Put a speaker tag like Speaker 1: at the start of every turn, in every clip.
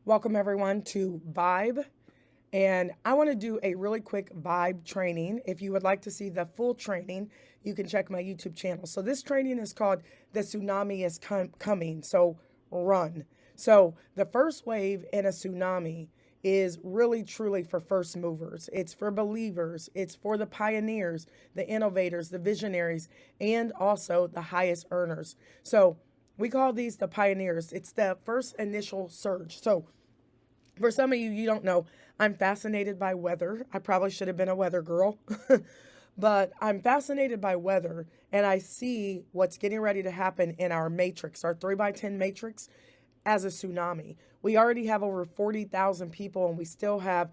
Speaker 1: Welcome everyone to VYB. And I want to do a really quick VYB training. If you would like to see the full training, you can check my YouTube channel. So this training is called The Tsunami is Coming. So run. So the first wave in a tsunami is really truly for first movers. It's for believers. It's for the pioneers, the innovators, the visionaries, and also the highest earners. So we call these the pioneers. It's the first initial surge. So for some of you, you don't know, I'm fascinated by weather. I probably should have been a weather girl, but I'm fascinated by weather, and I see what's getting ready to happen in our matrix, our 3x10 matrix, as a tsunami. We already have over 40,000 people, and we still have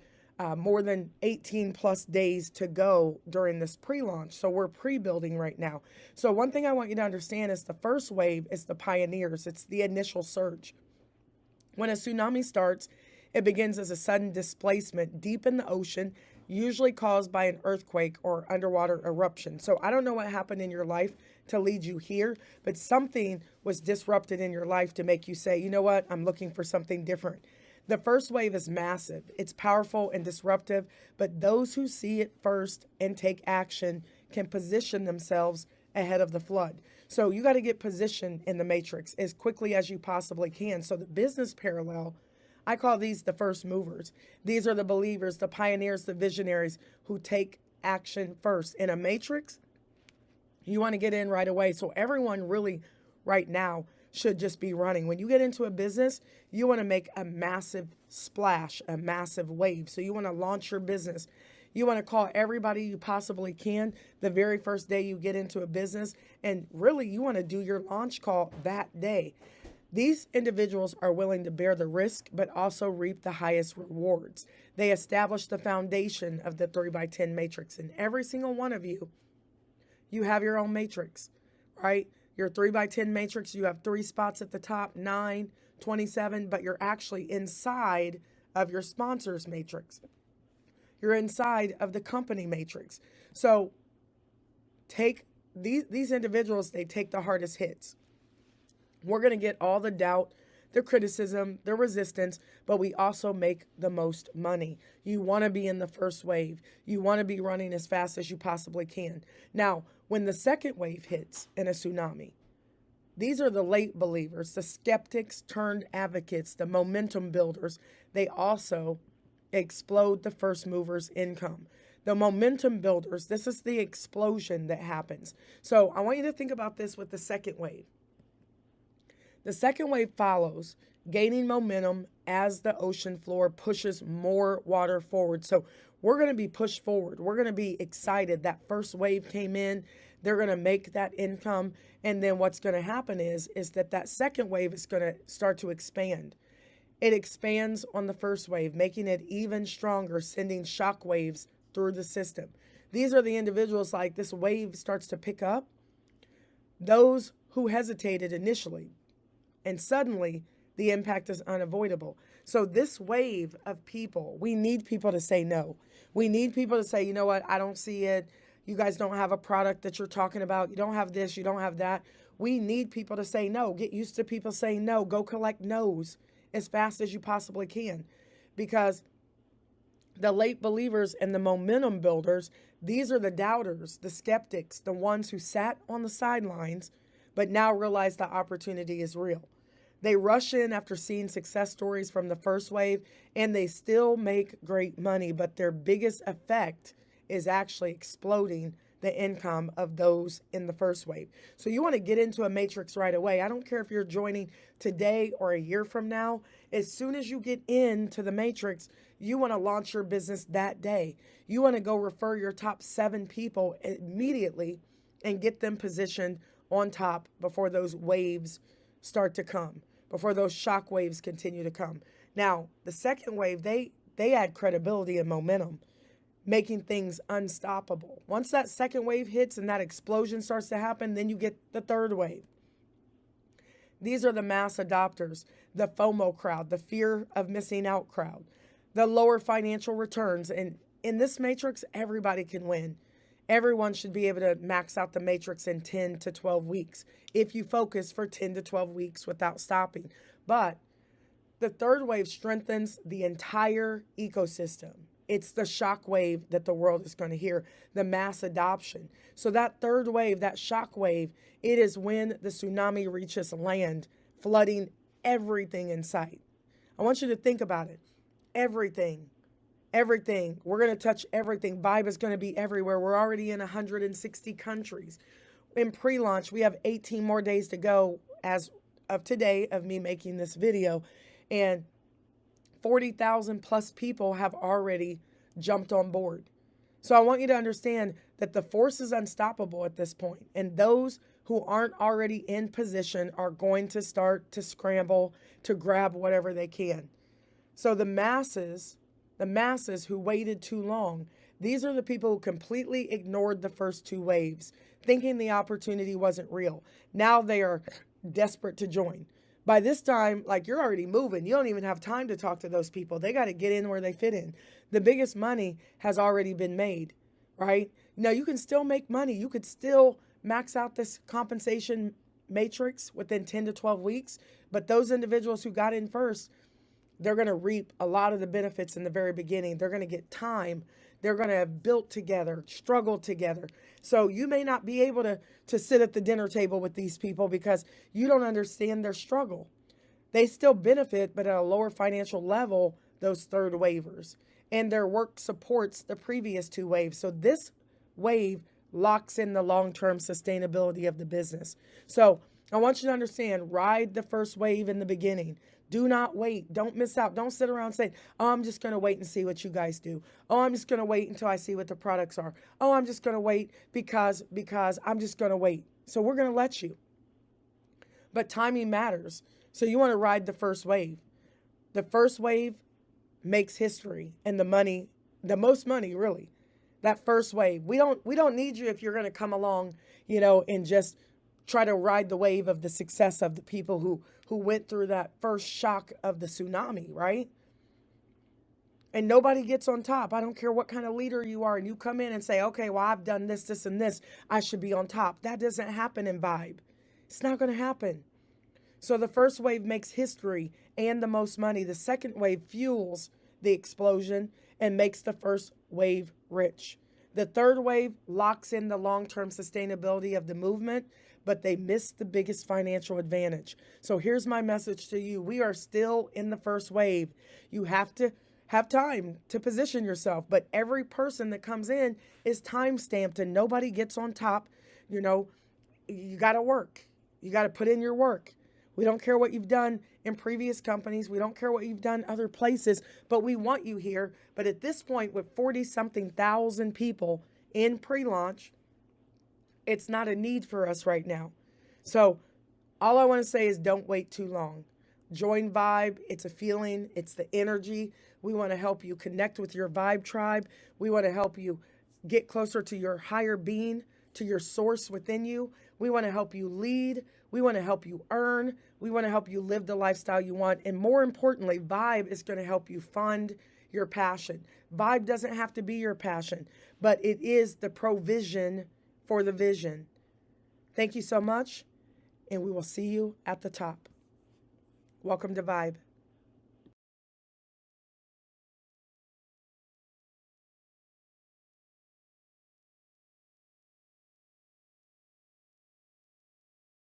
Speaker 1: more than 18 plus days to go during this pre-launch. So we're pre-building right now. So one thing I want you to understand is the first wave is the pioneers. It's the initial surge. When a tsunami starts, it begins as a sudden displacement deep in the ocean, usually caused by an earthquake or underwater eruption. So I don't know what happened in your life to lead you here, but something was disrupted in your life to make you say, you know what, I'm looking for something different. The first wave is massive. It's powerful and disruptive, but those who see it first and take action can position themselves ahead of the flood. So you got to get positioned in the matrix as quickly as you possibly can. So the business parallel, I call these the first movers. These are the believers, the pioneers, the visionaries who take action first. In a matrix, you want to get in right away. So everyone really right now should just be running. When you get into a business, you want to make a massive splash, a massive wave. So you want to launch your business. You want to call everybody you possibly can the very first day you get into a business. And really, you want to do your launch call that day. These individuals are willing to bear the risk, but also reap the highest rewards. They establish the foundation of the 3x10 matrix. And every single one of you, you have your own matrix, right? Your 3x10 matrix, you have 3 spots at the top, 9, 27, but you're actually inside of your sponsor's matrix. You're inside of the company matrix. So take these individuals, they take the hardest hits. We're going to get all the doubt, the criticism, the resistance, but we also make the most money. You want to be in the first wave. You want to be running as fast as you possibly can. Now, when the second wave hits in a tsunami, these are the late believers, the skeptics turned advocates, the momentum builders. They also explode the first movers' income. The momentum builders, this is the explosion that happens. So I want you to think about this with the second wave. The second wave follows, gaining momentum as the ocean floor pushes more water forward. So we're going to be pushed forward. We're going to be excited. That first wave came in. They're going to make that income. And then what's going to happen is that second wave is going to start to expand. It expands on the first wave, making it even stronger, sending shock waves through the system. These are the individuals, like this wave starts to pick up. Those who hesitated initially, and suddenly the impact is unavoidable. So this wave of people, we need people to say no. We need people to say, you know what, I don't see it. You guys don't have a product that you're talking about. You don't have this, you don't have that. We need people to say no. Get used to people saying no. Go collect no's as fast as you possibly can. Because the late believers and the momentum builders, these are the doubters, the skeptics, the ones who sat on the sidelines, but now realize the opportunity is real. They rush in after seeing success stories from the first wave, and they still make great money, but their biggest effect is actually exploding the income of those in the first wave. So you want to get into a matrix right away. I don't care if you're joining today or a year from now. As soon as you get into the matrix, you want to launch your business that day. You want to go refer your top 7 people immediately and get them positioned on top before those waves start to come, before those shock waves continue to come. Now, the second wave, they add credibility and momentum, making things unstoppable. Once that second wave hits and that explosion starts to happen, then you get the third wave. These are the mass adopters, the FOMO crowd, the fear of missing out crowd, the lower financial returns. And in this matrix, everybody can win. Everyone should be able to max out the matrix in 10 to 12 weeks if you focus for 10 to 12 weeks without stopping. But The third wave strengthens the entire ecosystem. It's the shock wave that the world is going to hear, the mass adoption. So that third wave, that shock wave, it is when the tsunami reaches land, flooding everything in sight. I want you to think about it. Everything. Everything. We're going to touch everything. VYB is going to be everywhere. We're already in 160 countries. In pre-launch, we have 18 more days to go as of today of me making this video. And 40,000 plus people have already jumped on board. So I want you to understand that the force is unstoppable at this point. And those who aren't already in position are going to start to scramble to grab whatever they can. So the masses who waited too long, these are the people who completely ignored the first two waves, thinking the opportunity wasn't real. Now they are desperate to join. By this time, like, you're already moving. You don't even have time to talk to those people. They got to get in where they fit in. The biggest money has already been made, right? Now, you can still make money. You could still max out this compensation matrix within 10 to 12 weeks. But those individuals who got in first, they're going to reap a lot of the benefits in the very beginning. They're going to get time. They're going to have built together, struggled together. So you may not be able to sit at the dinner table with these people because you don't understand their struggle. They still benefit, but at a lower financial level, those third wavers. And their work supports the previous two waves. So this wave locks in the long-term sustainability of the business. So I want you to understand, ride the first wave in the beginning. Do not wait. Don't miss out. Don't sit around saying, oh, I'm just going to wait and see what you guys do. Oh, I'm just going to wait until I see what the products are. Oh, I'm just going to wait because I'm just going to wait. So we're going to let you. But timing matters. So you want to ride the first wave. The first wave makes history, and the most money, really. That first wave. We don't need you if you're going to come along, and just try to ride the wave of the success of the people who went through that first shock of the tsunami, right? And nobody gets on top. I don't care what kind of leader you are, and you come in and say, okay, well, I've done this, this, and this. I should be on top. That doesn't happen in VYB. It's not going to happen. So the first wave makes history and the most money. The second wave fuels the explosion and makes the first wave rich. The third wave locks in the long-term sustainability of the movement, but they missed the biggest financial advantage. So here's my message to you. We are still in the first wave. You have to have time to position yourself, but every person that comes in is time-stamped and nobody gets on top. You got to work. You got to put in your work. We don't care what you've done in previous companies. We don't care what you've done other places, but we want you here. But at this point, with 40-something thousand people in pre-launch, it's not a need for us right now. So all I want to say is don't wait too long. Join VYB. It's a feeling. It's the energy. We want to help you connect with your VYB tribe. We want to help you get closer to your higher being, to your source within you. We want to help you lead. We want to help you earn. We want to help you live the lifestyle you want. And more importantly, VYB is going to help you fund your passion. VYB doesn't have to be your passion, but it is the provision for the vision. Thank you so much, and we will see you at the top. Welcome to VYB.